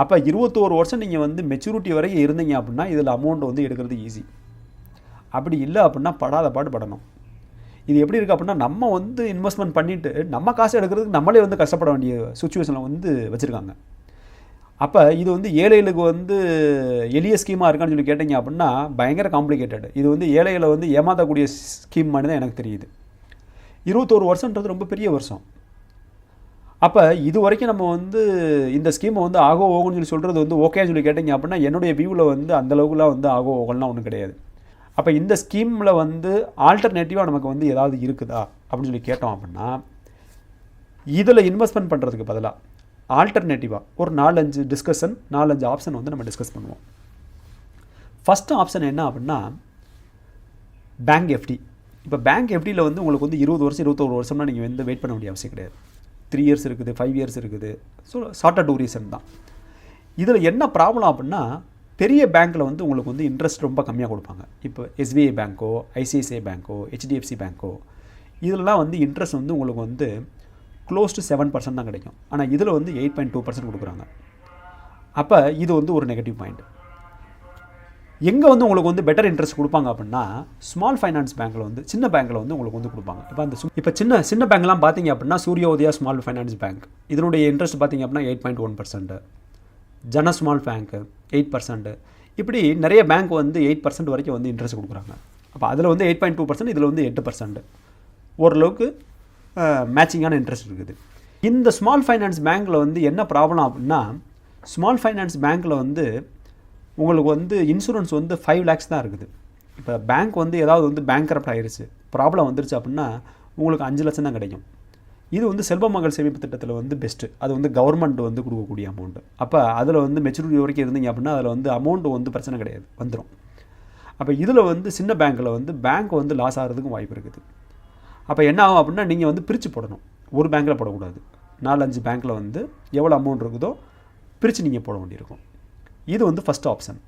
அப்போ 21 வருஷம் நீங்கள் வந்து மெச்சூரிட்டி வரைக்கும் இருந்தீங்க அப்படின்னா இதில் அமௌண்ட் வந்து எடுக்கிறது ஈஸி. அப்படி இல்லை அப்படின்னா படாத பாடு படணும். இது எப்படி இருக்குது அப்படின்னா நம்ம வந்து இன்வெஸ்ட்மெண்ட் பண்ணிவிட்டு நம்ம காசு எடுக்கிறதுக்கு நம்மளே வந்து கஷ்டப்பட வேண்டிய சுச்சுவேஷனில் வந்து வச்சுருக்காங்க. அப்போ இது வந்து ஏழைகளுக்கு வந்து எளிய ஸ்கீமாக இருக்கான்னு சொல்லி கேட்டிங்க அப்படின்னா பயங்கர காம்ப்ளிகேட்டட். இது வந்து ஏழைகளை வந்து ஏமாற்றக்கூடிய ஸ்கீம் மாதிரி தான் எனக்கு தெரியுது. 21 வருஷன்றது ரொம்ப பெரிய வருஷம். அப்போ இது வரைக்கும் நம்ம வந்து இந்த ஸ்கீமை வந்து ஆகோ ஓகோன்னு சொல்லி சொல்கிறது வந்து ஓகேன்னு சொல்லி கேட்டிங்க அப்படின்னா என்னுடைய வியூவில் வந்து அந்தளவுக்குலாம் வந்து ஆகோ ஓகோலாம் ஒன்றும் கிடையாது. அப்போ இந்த ஸ்கீமில் வந்து ஆல்டர்னேட்டிவாக நமக்கு வந்து ஏதாவது இருக்குதா அப்படின்னு சொல்லி கேட்டோம் அப்படின்னா இதில் இன்வெஸ்ட்மெண்ட் பண்ணுறதுக்கு பதிலாக ஆல்டர்னேட்டிவாக ஒரு 4-5 டிஸ்கஷன் 4-5 ஆப்ஷன் வந்து நம்ம டிஸ்கஸ் பண்ணுவோம். ஃபஸ்ட்டு ஆப்ஷன் என்ன அப்படின்னா பேங்க் எஃப்டி. இப்போ பேங்க் எஃப்டியில் வந்து உங்களுக்கு வந்து 20 வருஷம் 21 வருஷம்னா நீங்கள் வந்து வெயிட் பண்ண வேண்டிய அவசியம் கிடையாது. 3 இயர்ஸ் இருக்குது, 5 இயர்ஸ் இருக்குது. ஸோ ஷார்ட்டாக டூரேஷன் தான். இதில் என்ன ப்ராப்ளம் அப்படின்னா பெரிய பேங்க்கில் வந்து உங்களுக்கு வந்து இன்ட்ரெஸ்ட் ரொம்ப கம்மியாக கொடுப்பாங்க. இப்போ எஸ்பிஐ பேங்க்கோ, ஐசிஐசிஐ பேங்க்கோ, ஹெச்டிஎஃப்சி பேங்க்கோ இதெல்லாம் வந்து இன்ட்ரெஸ்ட் வந்து உங்களுக்கு வந்து க்ளோஸ் டு 7% தான் கிடைக்கும். ஆனால் இதில் வந்து 8.2% கொடுக்குறாங்க. அப்போ இது வந்து ஒரு நெகட்டிவ் பாயிண்ட். எங்கே வந்து உங்களுக்கு வந்து பெட்டர் இன்ட்ரெஸ்ட் கொடுப்பாங்க அப்படின்னா ஸ்மால் ஃபைனான்ஸ் பேங்க்கில் வந்து சின்ன பேங்க்கில் வந்து உங்களுக்கு வந்து கொடுப்பாங்க. இப்போ சின்ன பேங்க்லாம் பார்த்தீங்க அப்படின்னா சூரியோதயா ஸ்மால் ஃபைனான்ஸ் பேங்க் இதனுடைய இன்ட்ரெஸ்ட் பார்த்தீங்க அப்படின்னா 8.1%, ஜன ஸ்மால் பேங்க்கு 8%. இப்படி நிறைய பேங்க் வந்து 8% வரைக்கும் வந்து இன்ட்ரெஸ்ட் கொடுக்குறாங்க. அப்போ அதில் வந்து 8.2%, இதில் வந்து 8%. ஓரளவுக்கு மேட்சிங்கான இன்ட்ரெஸ்ட் இருக்குது. இந்த ஸ்மால் ஃபைனான்ஸ் பேங்க்கில் வந்து என்ன ப்ராப்ளம் அப்படின்னா ஸ்மால் ஃபைனான்ஸ் பேங்க்கில் வந்து உங்களுக்கு வந்து இன்சூரன்ஸ் வந்து 5 lakhs தான் இருக்குது. இப்போ பேங்க் வந்து ஏதாவது வந்து பேங்க்ரப்ட் ஆகிருச்சு, ப்ராப்ளம் வந்துருச்சு அப்படின்னா உங்களுக்கு 5 லட்சம் தான் கிடைக்கும். இது வந்து செல்வ மகள் சேமிப்பு திட்டத்தில் வந்து பெஸ்ட்டு. அது வந்து கவர்மெண்ட் வந்து கொடுக்கக்கூடிய அமௌண்ட்டு. அப்போ அதில் வந்து மெச்சூரிட்டி வரைக்கும் இருந்தீங்க அப்படின்னா அதில் வந்து அமௌண்ட்டு வந்து பிரச்சனை கிடையாது, வந்துடும். அப்போ இதில் வந்து சின்ன பேங்க்கில் வந்து பேங்க் வந்து லாஸ் ஆகிறதுக்கும் வாய்ப்பு இருக்குது. அப்போ என்ன ஆகும் அப்படின்னா நீங்கள் வந்து பிரித்து போடணும். ஒரு பேங்க்கில் போடக்கூடாது. 4-5 பேங்க்கில் வந்து எவ்வளோ அமௌண்ட் இருக்குதோ பிரித்து நீங்கள் போட வேண்டியிருக்கும். இது வந்து ஃபஸ்ட் ஆப்ஷன்.